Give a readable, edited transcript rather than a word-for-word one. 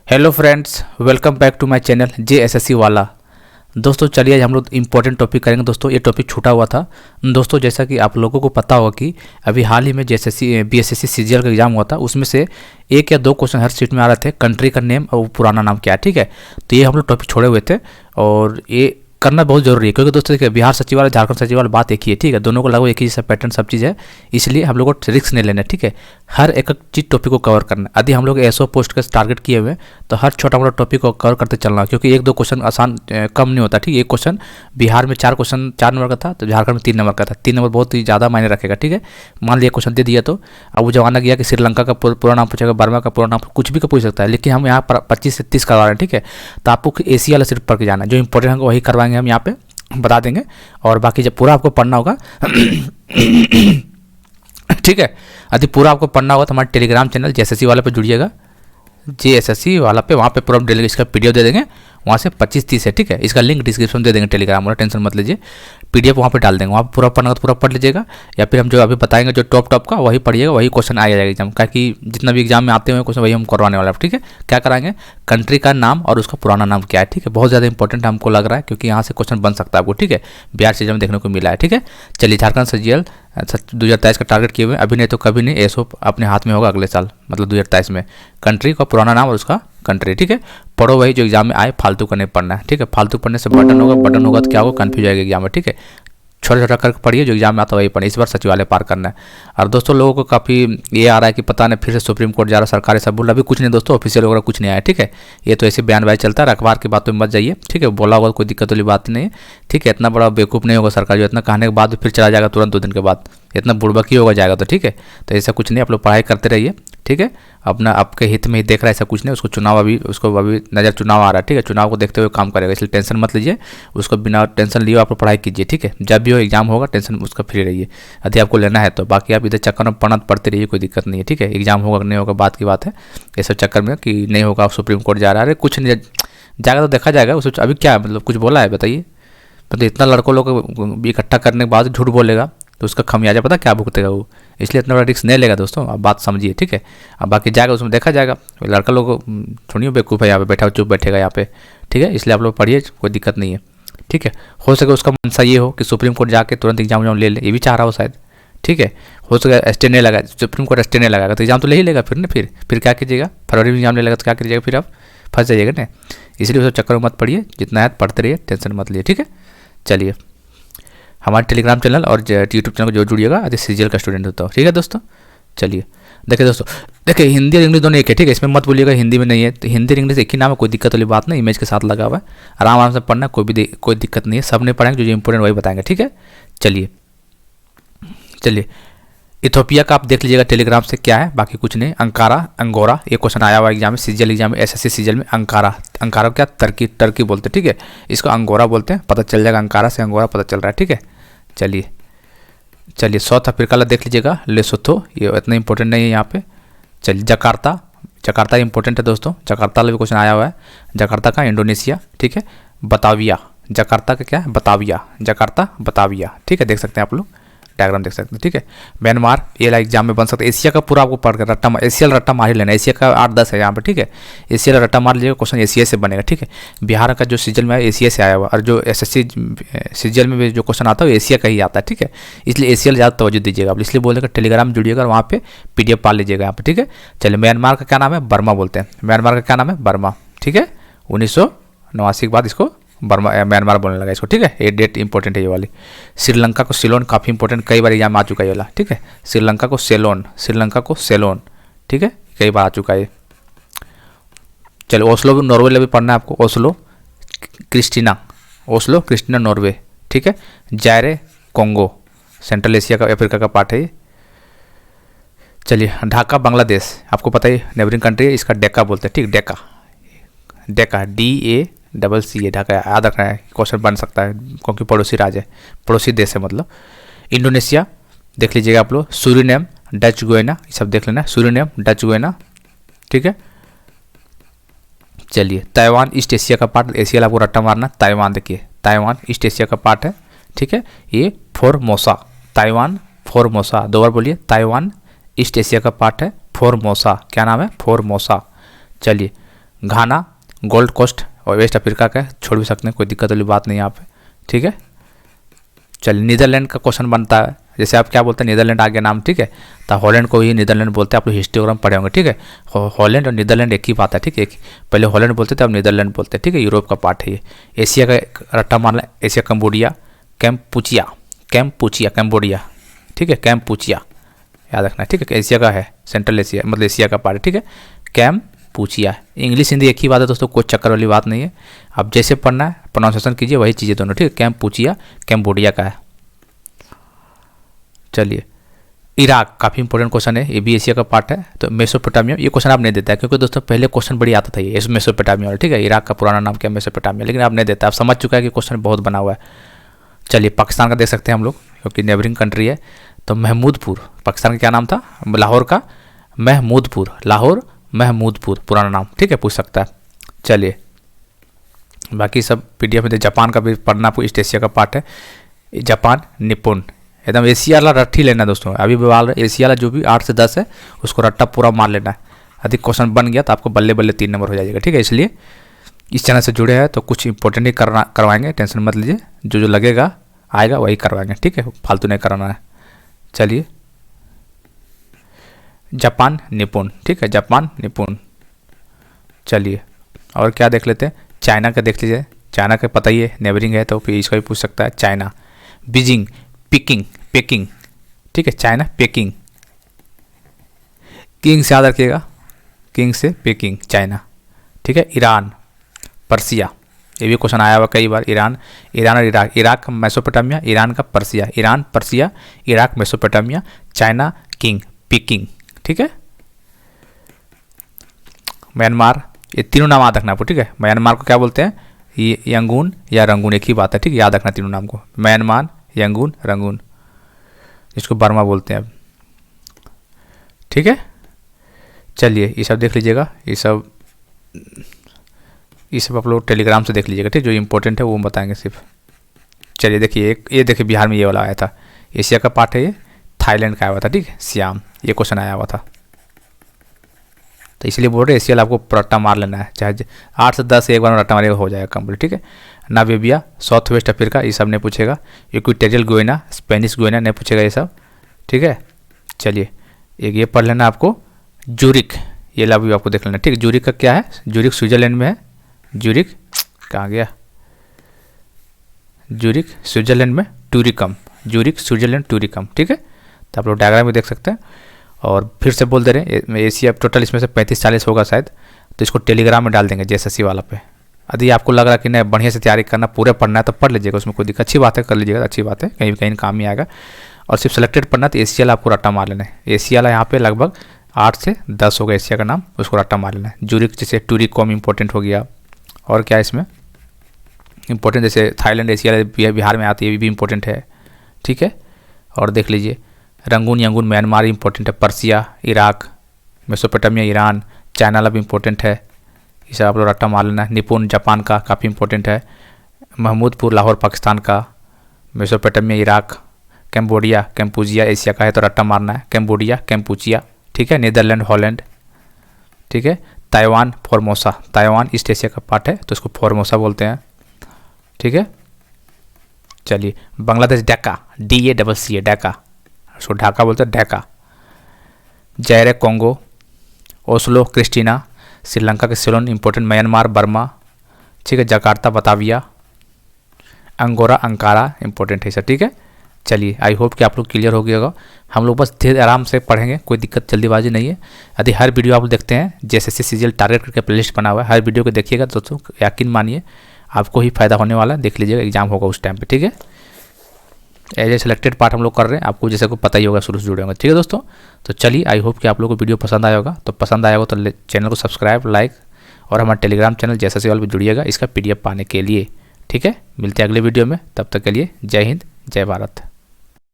Hello friends, welcome back to my channel JSSC वाला। दोस्तों चलिए आज हम लोग इम्पोर्टेंट टॉपिक करेंगे। दोस्तों ये टॉपिक छूटा हुआ था। दोस्तों जैसा कि आप लोगों को पता होगा कि अभी हाल ही में JSSC BSSC CGL का एग्जाम हुआ था, उसमें से एक या दो क्वेश्चन हर सीट में आ रहे थे, कंट्री का नेम और पुराना नाम क्या है। ठीक है, तो ये हम लोग टॉपिक छोड़े हुए थे और ये करना बहुत जरूरी है, क्योंकि दोस्तों देखिए बिहार सचिवालय झारखंड सचिवालय बात एक ही है। ठीक है, दोनों को लगभग एक ही जैसा पैटर्न सब चीज़ है, इसलिए हम लोग को रिस्क नहीं लेना है। ठीक है, हर एक चीज़ टॉपिक को कवर करना है। यदि हम लोग ASO पोस्ट का टारगेट किए हुए हैं तो हर छोटा मोटा टॉपिक को कवर करते चलना, क्योंकि एक दो क्वेश्चन आसान कम नहीं होता। ठीक है, एक क्वेश्चन बिहार में 4 क्वेश्चन 4 नंबर का था तो झारखंड में 3 नंबर का था। 3 नंबर बहुत ही ज़्यादा मायने रखेगा। ठीक है, मान लिया क्वेश्चन दे दिया तो अब वो जमाना गया कि श्रीलंका का पूरा नाम पूछेगा, बर्मा का पूरा नाम, कुछ भी का पूछ सकता है, लेकिन हम यहाँ पर 25 से 30 करवा रहे हैं। ठीक है, तो आपको एशिया वाला सिर्फ पढ़ के जाना है, जो इंपॉर्टेंट होगा वही करवाएंगे हम यहाँ पे बता देंगे, और बाकी जब पूरा आपको पढ़ना होगा ठीक है, यदि पूरा आपको पढ़ना होगा तो हमारे टेलीग्राम चैनल JSSC वाले पे जुड़िएगा। JSSC वाला पे वहाँ पे पूरा डेली इसका PDF दे देंगे, वहाँ से 25-30 है। ठीक है, इसका लिंक डिस्क्रिप्शन दे देंगे टेलीग्राम वाला, टेंशन मत लीजिए। PDF वहाँ पे डाल देंगे, वहाँ पूरा पढ़ना तो पूरा पढ़ लीजिएगा, या फिर हम जो अभी बताएंगे जो टॉप का वही पढ़िएगा, वही क्वेश्चन आ जाएगा एग्जाम का, कि जितना भी एग्जाम में आते हुए क्वेश्चन वही हम करवाने वाला है। ठीक है, क्या कराएंगे, कंट्री का नाम और उसका पुराना नाम क्या है। ठीक है, बहुत ज़्यादा इंपॉर्टेंट हमको लग रहा है, क्योंकि यहाँ से क्वेश्चन बन सकता है आपको। ठीक है, बिहार सीजन में देखने को मिला है। ठीक है, चलिए झारखंड CGL 2023 का टारगेट किए हुए, अभी नहीं तो कभी नहीं, ASO अपने हाथ में होगा अगले साल, मतलब 2023 में। कंट्री का पुराना नाम और उसका कंट्री। ठीक है, पढ़ो वही जो एग्जाम में आए, फालतू का नहीं पढ़ना है। ठीक है, फालतू पढ़ने से बटन होगा तो क्या होगा, कन्फ्यूज आएगा एग्जाम में। ठीक है, छोटा छोटा करके पढ़िए, जो एग्जाम में आता है वही पढ़िए। इस बार सचिवालय पार करना है। और दोस्तों लोगों को काफ़ी ये आ रहा है कि पता नहीं फिर से सुप्रीम कोर्ट जा रहा है, सरकारी सब बोल, अभी कुछ नहीं दोस्तों, ऑफिशियल वगैरह कुछ नहीं आया। ठीक है, ये तो ऐसे बयानबाजी चलता है, अखबार की बातों में मत जाइए। ठीक है, बोला होगा कोई दिक्कत वाली बात नहीं है। ठीक है, इतना बड़ा बेवकूफ़ नहीं होगा सरकार जो इतना कहने के बाद फिर चला जाएगा तुरंत 2 दिन के बाद, इतना बुड़बकी होगा जाएगा तो। ठीक है, तो ऐसा कुछ नहीं, आप लोग पढ़ाई करते रहिए। ठीक है, अपना आपके हित में ही देख रहा है, ऐसा कुछ नहीं। उसको अभी नज़र चुनाव आ रहा है। ठीक है, चुनाव को देखते हुए काम करेगा, इसलिए टेंशन मत लीजिए, उसको बिना टेंशन लिए आप पढ़ाई कीजिए। ठीक है, जब भी हो एग्जाम होगा टेंशन उसका फ्री रहिए, यदि आपको लेना है तो। बाकी आप इधर चक्कर में पढ़ते रहिए, कोई दिक्कत नहीं है। ठीक है, एग्जाम होगा नहीं होगा बात की बात है, ये सब चक्कर में कि नहीं होगा सुप्रीम कोर्ट जा रहा है, अरे कुछ नहीं जाएगा तो देखा जाएगा। उस अभी क्या मतलब कुछ बोला है बताइए, मतलब इतना लड़कों लोग इकट्ठा करने के बाद झूठ बोलेगा तो उसका खमियाजा पता क्या भुगतेगा वो, इसलिए इतना बड़ा रिस्क नहीं लेगा दोस्तों, आप बात समझिए। ठीक है, अब बाकी जाएगा उसमें देखा जाएगा। लड़का लोग थोड़ी बेवकूफ़ है, यहाँ पे बैठा चुप बैठेगा यहाँ पे। ठीक है, इसलिए आप लोग पढ़िए, कोई दिक्कत नहीं है। ठीक है, हो सके उसका मनसा ये हो कि सुप्रीम कोर्ट जाके तुरंत एग्जाम ले ले, ये भी चाह रहा हो शायद। ठीक है, हो सके स्टे नहीं लगा, सुप्रीम कोर्ट स्टे नहीं लगाएगा तो एग्जाम तो ले ही लेगा फिर ना। फिर क्या कीजिएगा, फरवरी में एग्जाम ले लेगा तो क्या कीजिएगा, फिर आप फंस जाइएगा ना। इसलिए उस चक्कर में मत पढ़िए, जितना है पढ़ते रहिए, टेंशन मत लिए। ठीक है, चलिए हमारे टेलीग्राम चैनल और यूट्यूब चैनल को जो जुड़िएगा यदि CGL का स्टूडेंट होता हो। ठीक है दोस्तों, चलिए देखिए दोस्तों, देखिए हिंदी और इंग्लिश दोनों एक है। ठीक है, इसमें मत बोलिएगा हिंदी में नहीं है, तो हिंदी और इंग्लिश एक ही नाम है, कोई दिक्कत वाली बात नहीं, इमेज के साथ लगा हुआ है, आराम से पढ़ना, कोई दिक्कत नहीं है, सब नहीं पढ़ेंगे, जो इंपॉर्टेंट वही बताएंगे। ठीक है, चलिए इथोपिया का आप देख लीजिएगा टेलीग्राम से क्या है, बाकी कुछ नहीं। अंगोरा ये क्वेश्चन आया हुआ एग्जाम में, CGL एग्जाम में, SSC CGL में। अंकारा क्या, टर्की बोलते हैं। ठीक है, इसको अंगोरा बोलते हैं, पता चल जाएगा, अंकारा से अंगोरा पता चल रहा है। ठीक है, चलिए साउथ अफ्रीका ला देख लीजिएगा, लेसोथो, ये इतना इंपॉर्टेंट नहीं है यहाँ पे। चलिए जकार्ता इंपॉर्टेंट है दोस्तों, जकार्ता भी क्वेश्चन आया हुआ है। जकार्ता का इंडोनेशिया। ठीक है, बताविया, जकार्ता का क्या है, बताविया। ठीक है, देख सकते हैं आप लोग, डायग्राम देख सकते हैं। ठीक है, म्यांमार ये एग्जाम में बन सकता है। एशिया का पूरा आपको पढ़ कर रट्टा मार ही लेना, एशिया का 8-10 है यहाँ पे। ठीक है, एशिया का रट्टा मार लीजिएगा, क्वेश्चन एशिया से बनेगा। ठीक है, बिहार का जो CGL में है एशिया से आया हुआ, और जो SSC CGL में भी जो क्वेश्चन आता है वो एशिया का ही आता है। ठीक है, इसलिए एशिया ज़्यादा तवज्जो दीजिएगा आप, इसलिए बोलेगा टेलीग्राम जुड़िएगा और वहाँ पे PDF पा लीजिएगा यहाँ पे। ठीक है, चलिए म्यांमार का क्या नाम है, बर्मा बोलते हैं। म्यांमार का क्या नाम है, बर्मा। ठीक है, 1989 के बाद इसको म्यांमार बोलने लगा इसको। ठीक है, ये डेट इंपॉर्टेंट है ये वाली। श्रीलंका को सेलोन, काफ़ी इंपॉर्टेंट, कई बार एग्जाम आ चुका है ये वाला। ठीक है, श्रीलंका को सेलोन। ठीक है, कई बार आ चुका है। चलो ओस्लो भी, नॉर्वे भी पढ़ना है आपको, ओस्लो क्रिस्टीना नॉर्वे। ठीक है, जायरे कोंगो, सेंट्रल एशिया का, अफ्रीका का पार्ट है ये। चलिए ढाका बांग्लादेश, आपको पता ही नेबरिंग कंट्री है, इसका डेका बोलते हैं। ठीक, डेका DACC, ढाका याद रखना है, क्वेश्चन बन सकता है क्योंकि पड़ोसी राज्य है, पड़ोसी देश है मतलब। इंडोनेशिया देख लीजिएगा आप लोग, सूरीनेम, डच गुयाना, ये सब देख लेना, सूरीनेम, डच गुयाना। ठीक है, चलिए ताइवान ईस्ट एशिया का पार्ट, एशिया आपको रट्टा मारना, ताइवान देखिए, ताइवान ईस्ट एशिया का पार्ट है। ठीक है, ये फोरमोसा, ताइवान फोरमोसा, 2 बार बोलिए, ताइवान ईस्ट एशिया का पार्ट है, फोरमोसा, क्या नाम है, फोरमोसा। चलिए घाना, गोल्ड कोस्ट और वेस्ट अफ्रीका का छोड़ भी सकते हैं, कोई दिक्कत वाली बात नहीं यहाँ पे, ठीक है। चलिए नीदरलैंड का क्वेश्चन बनता है, जैसे आप क्या बोलते हैं नीदरलैंड आ गया नाम, ठीक है, तो हॉलैंड को ही नीदरलैंड बोलते हैं, आप लोग हिस्टोग्राम पढ़े होंगे, ठीक है। हॉलैंड और नीदरलैंड एक ही बात है, ठीक है, पहले हॉलैंड बोलते थे अब नीदरलैंड बोलते हैं, ठीक है, यूरोप का पार्ट है ये। एशिया का रट्टा मारना, एशिया कंबोडिया, कैम्पुचिया, कैम्पुचिया कैम्बोडिया, ठीक है, कैम्पुचिया याद रखना, ठीक है, एशिया का है, सेंट्रल एशिया मतलब एशिया का पार्ट है, ठीक है, कैम्पुचिया। इंग्लिश हिंदी एक ही बात है दोस्तों, कोई चक्कर वाली बात नहीं है, आप जैसे पढ़ना है प्रोनाउंसिएशन कीजिए वही चीज़ें दोनों, ठीक है। कैम्पुचिया कैम्बोडिया का है। चलिए इराक, काफ़ी इंपॉर्टेंट क्वेश्चन है, ये भी एशिया का पार्ट है। तो मेसोपोटामिया, ये क्वेश्चन आप नहीं देता है क्योंकि दोस्तों पहले क्वेश्चन बड़ी आता था ये मेसोपोटामिया, ठीक है, इराक का पुराना नाम क्या मेसोपोटामिया, लेकिन आप नहीं देता, आप समझ चुका है कि क्वेश्चन बहुत बना हुआ है। चलिए पाकिस्तान का देख सकते हैं हम लोग क्योंकि नेबरिंग कंट्री है। तो महमूदपुर, पाकिस्तान का क्या नाम था, लाहौर का महमूदपुर, लाहौर महमूदपुर पुराना नाम, ठीक है, पूछ सकता है। चलिए बाकी सब पीडीएफ में। जापान का भी पढ़ना, आपको ईस्ट एशिया का पार्ट है। जापान निपुण, एकदम एशिया वाला रट्टी लेना दोस्तों, अभी बवाल एशिया वाला जो भी 8 से 10 है उसको रट्टा पूरा मार लेना है। अधिक क्वेश्चन बन गया तो आपको बल्ले बल्ले 3 नंबर हो जाएगा, ठीक है। इसलिए इस चैनल से जुड़े हैं तो कुछ इंपॉर्टेंट ही करवाएंगे, टेंशन मत लीजिए, जो लगेगा आएगा वही करवाएंगे, ठीक है, फालतू नहीं कराना है। चलिए जापान निपुण, ठीक है, जापान निपुण। चलिए और क्या देख लेते हैं, चाइना का देख लीजिए, चाइना का पता ही है नेबरिंग है तो फिर इसका भी पूछ सकता है। चाइना बीजिंग, पिकिंग, पेकिंग, ठीक है, चाइना पेकिंग, किंग से याद रखिएगा, किंग से पेकिंग चाइना, ठीक है। ईरान पर्सिया, ये भी क्वेश्चन आया हुआ कई बार, ईरान, ईरान और इराक, इराक का मेसोपोटामिया, ईरान का Persia, Iran Persia, Iraq Mesopotamia, China king picking, ठीक है। म्यांमार, ये तीनों नाम याद रखना आपको, ठीक है। म्यांमार को क्या बोलते हैं, ये यंगून या रंगून एक ही बात है, ठीक है, याद रखना तीनों नाम को, म्यांमार, यंगून, रंगून, जिसको बर्मा बोलते हैं अब, ठीक है। चलिए ये सब देख लीजिएगा, ये सब आप लोग टेलीग्राम से देख लीजिएगा, ठीक, जो इंपॉर्टेंट है वो हम बताएंगे सिर्फ। चलिए देखिए एक ये देखिए बिहार में ये वाला आया था, एशिया का पार्ट है ये, थाईलैंड का आया हुआ था, ठीक है, सियाम, ये क्वेश्चन आया हुआ था। तो इसलिए बोल रहे एशिया आपको रट्टा मार लेना है, चाहे 8 से 10 एक बार में रट्टा मारेगा हो जाएगा कंप्लीट, ठीक है। नामीबिया, साउथ वेस्ट अफ्रीका, ये सब नहीं पूछेगा। इक्वेटोरियल गुयाना, स्पेनिश गुयाना नहीं पूछेगा ये सब, ठीक है। चलिए एक ये पढ़ लेना आपको, जूरिक, ये ला भी आपको देख लेना, ठीक है। जूरिक का क्या है, जूरिक स्विट्जरलैंड में है, जूरिक कहाँ गया, जूरिक स्विट्जरलैंड में, टूरिकम, जूरिक स्विट्जरलैंड टूरिकम, ठीक है। तो आप लोग डायग्राम में देख सकते हैं। और फिर से बोल दे रहे हैं एशिया टोटल इसमें से 35-40 होगा शायद, तो इसको टेलीग्राम में डाल देंगे जेएसएससी वाला पे। यदि आपको लग रहा है कि नहीं बढ़िया से तैयारी करना, पूरे पढ़ना है तो पढ़ लीजिएगा, उसमें कोई दिक्कत, अच्छी बात है, कर लीजिएगा, अच्छी बात है, कहीं कहीं काम ही आएगा। और सिर्फ सेलेक्टेड पढ़ना तो एशिया आपको रट्टा मार लेना है, एशिया वाला यहाँ पे लगभग 8 से 10 होगा एशिया का नाम, उसको रट्टा मार लेना है। जूरिक जैसे टूरिकॉम इंपॉर्टेंट हो गया, और क्या इसमें इंपॉर्टेंट, जैसे थाईलैंड एशिया बिहार में आती है, ये भी इंपॉर्टेंट है, ठीक है। और देख लीजिए रंगून यंगून म्यांमार इंपॉर्टेंट है, Persia Iraq, Mesopotamia Iran, China लब इंपॉर्टेंट है, इसे आप लोग रट्टा मार लेना है। निपुण जापान का काफ़ी इंपॉर्टेंट है, महमूदपुर लाहौर पाकिस्तान का, मेसोपोटामिया इराक, कैम्बोडिया कैम्पुजिया एशिया का है तो रट्टा मारना है, कैम्बोडिया कैम्पुचिया, ठीक है। नीदरलैंड हॉलैंड, ठीक है। Taiwan Formosa, Taiwan east Asia का पार्ट है तो इसको फॉर्मोसा बोलते हैं, ठीक है। चलिए बांग्लादेश ढाका, DACA ढाका, उसको ढाका बोलते हैं, Dhaka. Zaire Congo, Oslo Christiania, Sri Lanka के सिलोन इंपॉर्टेंट, म्यांमार बर्मा, ठीक है। Jakarta Batavia, Angora Ankara important है सर, ठीक है। चलिए आई होप कि आप लोग क्लियर हो गया होगा, हम लोग बस धीरे आराम से पढ़ेंगे, कोई दिक्कत जल्दीबाजी नहीं है। यदि हर वीडियो आप देखते हैं जेएसएससी सीजीएल टारगेट करके प्लेलिस्ट बना हुआ है, हर वीडियो को देखिएगा दोस्तों, यकीन मानिए आपको ही फायदा होने वाला है, देख लीजिएगा एग्जाम होगा उस टाइम पे, ठीक है। एज ए सिलेक्टेड पार्ट हम लोग कर रहे हैं, आपको जैसे को पता ही होगा, शुरू से जुड़े होंगे, ठीक है दोस्तों। तो चलिए आई होप कि आप लोगों को वीडियो पसंद आया होगा, तो पसंद आया होगा तो चैनल को सब्सक्राइब, लाइक और हमारे टेलीग्राम चैनल जेएसएससी वाले पर जुड़िएगा इसका PDF पाने के लिए, ठीक है। मिलते हैं अगले वीडियो में, तब तक के लिए जय हिंद जय भारत।